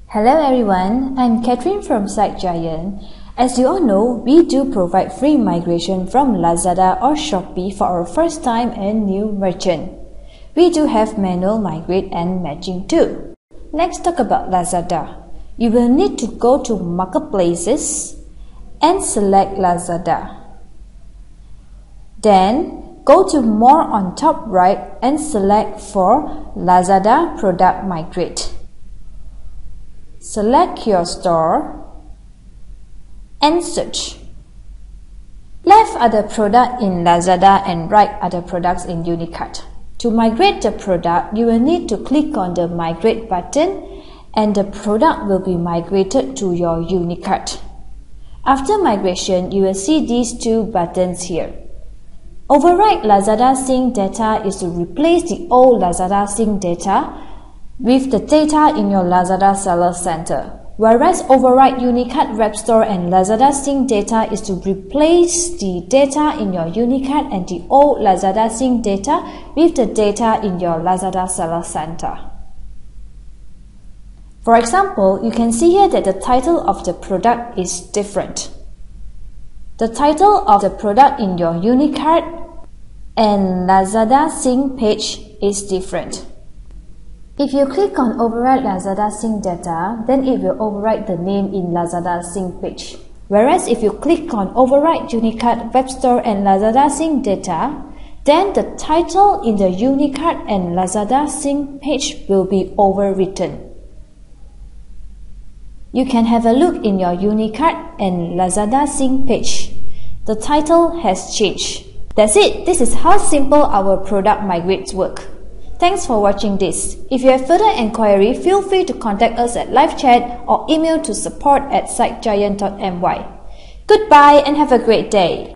Hello everyone, I'm Catherine from SiteGiant. As you all know, we do provide free migration from Lazada or Shopee for our first time and new merchant. We do have manual migrate and matching too. Let's talk about Lazada. You will need to go to Marketplaces and select Lazada. Then go to More on top right and select for Lazada Product Migrate. Select your store and search. Left are the product in Lazada and right are the products in Unicart. To migrate the product, you will need to click on the Migrate button and the product will be migrated to your Unicart. After migration, you will see these two buttons here. Overwrite Lazada Sync data is to replace the old Lazada Sync data with the data in your Lazada Seller Center, whereas Overwrite Unicart Webstore and Lazada Sync data is to replace the data in your Unicart and the old Lazada Sync data with the data in your Lazada Seller Center. For example, you can see here that the title of the product is different. The title of the product in your Unicart and Lazada Sync page is different. If you click on Overwrite Lazada Sync data, then it will overwrite the name in Lazada Sync page. Whereas if you click on Overwrite Unicart Webstore and Lazada Sync data, then the title in the Unicart and Lazada Sync page will be overwritten. You can have a look in your Unicart and Lazada Sync page. The title has changed. That's it. This is how simple our product migrates work. Thanks for watching this. If you have further enquiry, feel free to contact us at live chat or email to support@sitegiant.my. Goodbye and have a great day.